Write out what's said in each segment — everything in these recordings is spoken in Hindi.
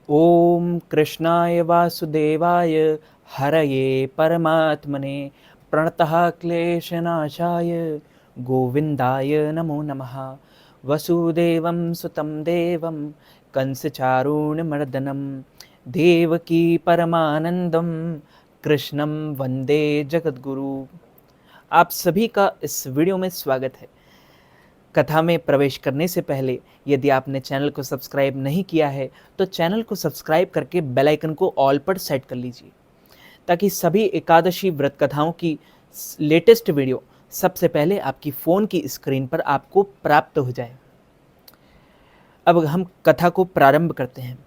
ओम कृष्णाय वासुदेवाय हरये परमात्मने प्रणतः क्लेशनाशाय गोविंदाय नमो नमः। वसुदेवं सुतं देवं कंसचारूणमर्दनं देवकी परमानंदं कृष्णं वंदे जगद्गुरु। आप सभी का इस वीडियो में स्वागत है। कथा में प्रवेश करने से पहले यदि आपने चैनल को सब्सक्राइब नहीं किया है तो चैनल को सब्सक्राइब करके बेल आइकन को ऑल पर सेट कर लीजिए ताकि सभी एकादशी व्रत कथाओं की लेटेस्ट वीडियो सबसे पहले आपकी फ़ोन की स्क्रीन पर आपको प्राप्त हो जाए। अब हम कथा को प्रारंभ करते हैं।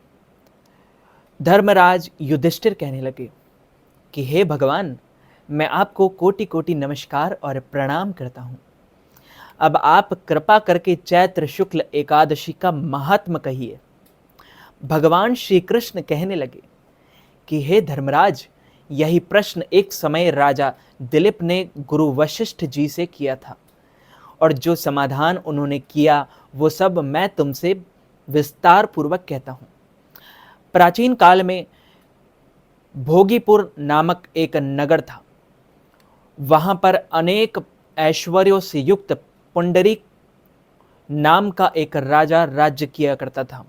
धर्मराज युधिष्ठिर कहने लगे कि हे भगवान, मैं आपको कोटि कोटि नमस्कार और प्रणाम करता हूँ। अब आप कृपा करके चैत्र शुक्ल एकादशी का महात्म कहिए। भगवान श्री कृष्ण कहने लगे कि हे धर्मराज, यही प्रश्न एक समय राजा दिलीप ने गुरु वशिष्ठ जी से किया था और जो समाधान उन्होंने किया वो सब मैं तुमसे विस्तार पूर्वक कहता हूँ। प्राचीन काल में भोगीपुर नामक एक नगर था। वहां पर अनेक ऐश्वर्यों से युक्त पुंडरीक नाम का एक राजा राज्य किया करता था।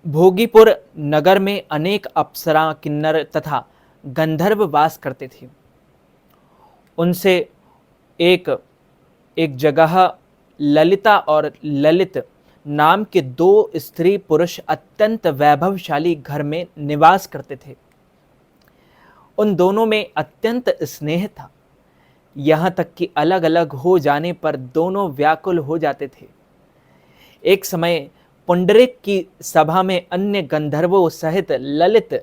भोगीपुर नगर में अनेक अप्सरा, किन्नर तथा गंधर्व वास करते थे। उनसे एक एक जगह ललिता और ललित नाम के दो स्त्री पुरुष अत्यंत वैभवशाली घर में निवास करते थे। उन दोनों में अत्यंत स्नेह था, यहाँ तक कि अलग अलग हो जाने पर दोनों व्याकुल हो जाते थे। एक समय पुंडरीक की सभा में अन्य गंधर्वों सहित ललित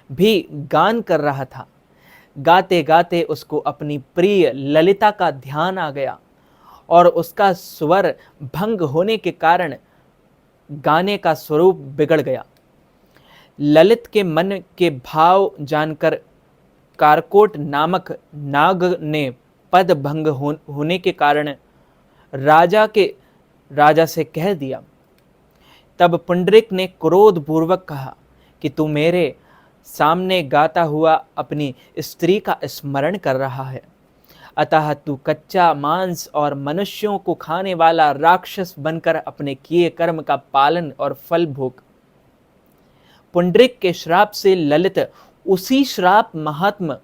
भी गान कर रहा था। गाते गाते उसको अपनी प्रिय ललिता का ध्यान आ गया और उसका स्वर भंग होने के कारण गाने का स्वरूप बिगड़ गया। ललित के मन के भाव जानकर कारकोट नामक नाग ने पद भंग होने के कारण राजा से कह दिया। तब पुंडरीक ने क्रोध पूर्वक कहा कि तू मेरे सामने गाता हुआ अपनी स्त्री का स्मरण कर रहा है, अतः तू कच्चा मांस और मनुष्यों को खाने वाला राक्षस बनकर अपने किए कर्म का पालन और फल भोग। पुंडरीक के श्राप से ललित उसी श्राप महात्म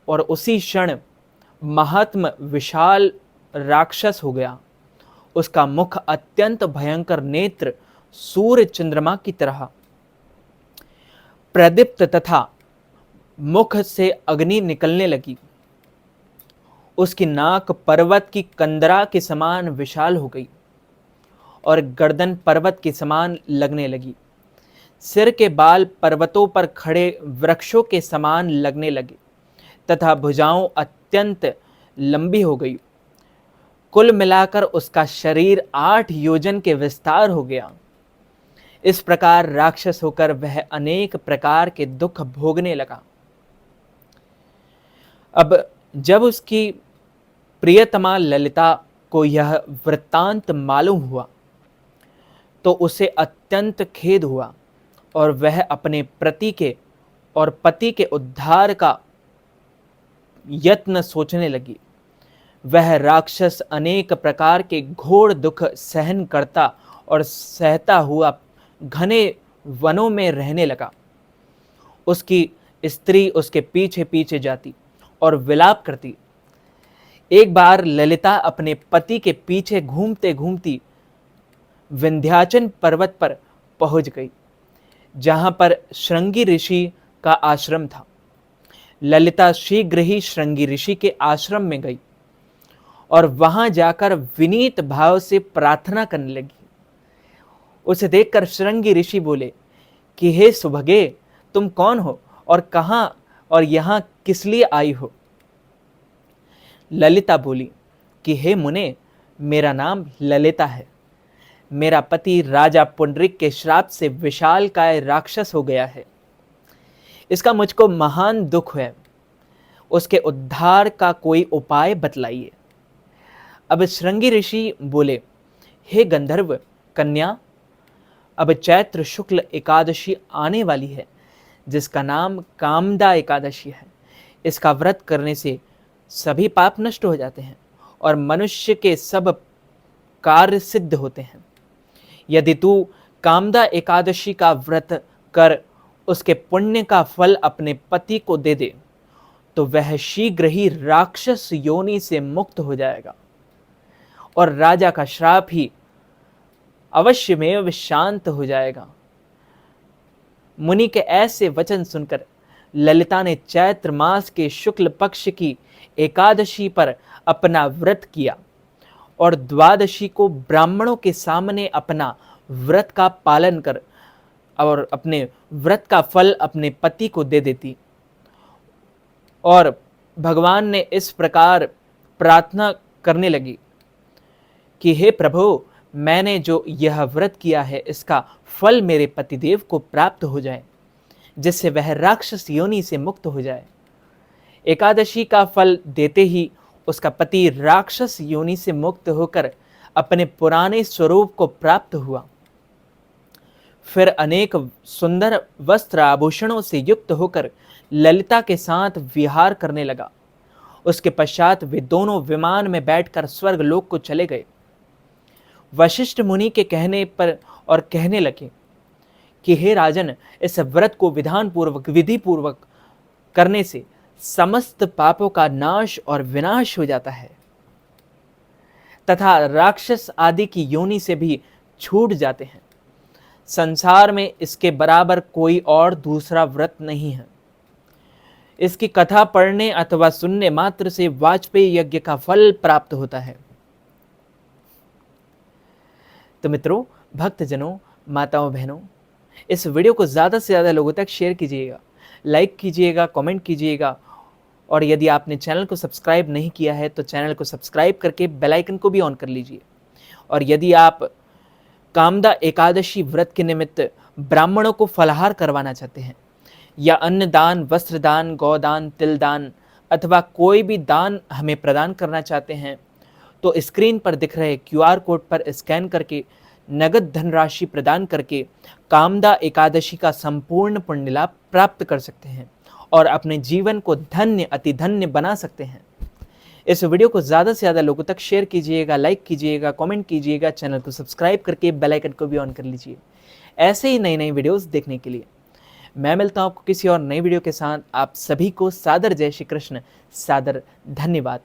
और उसी क्षण महात्म विशाल राक्षस हो गया। उसका मुख अत्यंत भयंकर, नेत्र सूर्य चंद्रमा की तरह प्रदीप्त तथा मुख से अग्नि निकलने लगी। उसकी नाक पर्वत की कंदरा के समान विशाल हो गई और गर्दन पर्वत के समान लगने लगी। सिर के बाल पर्वतों पर खड़े वृक्षों के समान लगने लगे तथा भुजाओं अत्यंत लंबी हो गई। कुल मिलाकर उसका शरीर 8 योजन के विस्तार हो गया। इस प्रकार राक्षस होकर वह अनेक प्रकार के दुख भोगने लगा। अब जब उसकी प्रियतमा ललिता को यह वृत्तांत मालूम हुआ तो उसे अत्यंत खेद हुआ और वह अपने पति के उद्धार का यत्न सोचने लगी। वह राक्षस अनेक प्रकार के घोर दुख सहन करता और सहता हुआ घने वनों में रहने लगा। उसकी स्त्री उसके पीछे पीछे जाती और विलाप करती। एक बार ललिता अपने पति के पीछे घूमते घूमती विंध्याचल पर्वत पर पहुंच गई, जहां पर श्रृंगी ऋषि का आश्रम था। ललिता शीघ्र ही श्रृंगी ऋषि के आश्रम में गई और वहां जाकर विनीत भाव से प्रार्थना करने लगी। उसे देखकर श्रृंगी ऋषि बोले कि हे सुभगे, तुम कौन हो और कहां और यहां किस लिए आई हो? ललिता बोली कि हे मुने, मेरा नाम ललिता है। मेरा पति राजा पुंडरीक के श्राप से विशालकाय राक्षस हो गया है। इसका मुझको महान दुख है। उसके उद्धार का कोई उपाय बतलाइए। अब श्रृंगी ऋषि बोले, हे गंधर्व कन्या, अब चैत्र शुक्ल एकादशी आने वाली है, जिसका नाम कामदा एकादशी है। इसका व्रत करने से सभी पाप नष्ट हो जाते हैं और मनुष्य के सब कार्य सिद्ध होते हैं। यदि तू कामदा एकादशी का व्रत कर उसके पुण्य का फल अपने पति को दे दे, तो वह शीघ्र ही राक्षस योनि से मुक्त हो जाएगा और राजा का श्राप ही अवश्यमेव शांत हो जाएगा। मुनि के ऐसे वचन सुनकर ललिता ने चैत्र मास के शुक्ल पक्ष की एकादशी पर अपना व्रत किया और द्वादशी को ब्राह्मणों के सामने अपना व्रत का पालन कर और अपने व्रत का फल अपने पति को दे देती। और भगवान ने इस प्रकार प्रार्थना करने लगी कि हे प्रभु, मैंने जो यह व्रत किया है इसका फल मेरे पतिदेव को प्राप्त हो जाए, जिससे वह राक्षस योनि से मुक्त हो जाए। एकादशी का फल देते ही उसका पति राक्षस योनि से मुक्त होकर अपने पुराने स्वरूप को प्राप्त हुआ। फिर अनेक सुंदर वस्त्र आभूषणों से युक्त होकर ललिता के साथ विहार करने लगा। उसके पश्चात वे दोनों विमान में बैठकर स्वर्ग लोक को चले गए। वशिष्ठ मुनि के कहने पर और कहने लगे कि हे राजन, इस व्रत को विधान पूर्वक विधि पूर्वक करने से समस्त पापों का नाश और विनाश हो जाता है तथा राक्षस आदि की योनि से भी छूट जाते हैं। संसार में इसके बराबर कोई और दूसरा व्रत नहीं है। इसकी कथा पढ़ने अथवा सुनने मात्र से वाजपेयी यज्ञ का फल प्राप्त होता है। तो मित्रों, भक्तजनों, माताओं, बहनों, इस वीडियो को ज़्यादा से ज़्यादा लोगों तक शेयर कीजिएगा, लाइक कीजिएगा, कमेंट कीजिएगा और यदि आपने चैनल को सब्सक्राइब नहीं किया है तो चैनल को सब्सक्राइब करके बेल आइकन को भी ऑन कर लीजिए। और यदि आप कामदा एकादशी व्रत के निमित्त ब्राह्मणों को फलाहार करवाना चाहते हैं या अन्न दान, वस्त्र दान, गौदान, तिल दान अथवा कोई भी दान हमें प्रदान करना चाहते हैं, तो स्क्रीन पर दिख रहे QR कोड पर स्कैन करके नगद धनराशि प्रदान करके कामदा एकादशी का संपूर्ण पुण्य लाभ प्राप्त कर सकते हैं और अपने जीवन को धन्य, अति धन्य बना सकते हैं। इस वीडियो को ज़्यादा से ज़्यादा लोगों तक शेयर कीजिएगा, लाइक कीजिएगा, कमेंट कीजिएगा, चैनल को सब्सक्राइब करके बेल आइकन को भी ऑन कर लीजिए ऐसे ही नई नई वीडियोस देखने के लिए। मैं मिलता हूँ आपको किसी और नई वीडियो के साथ। आप सभी को सादर जय श्री कृष्ण, सादर धन्यवाद।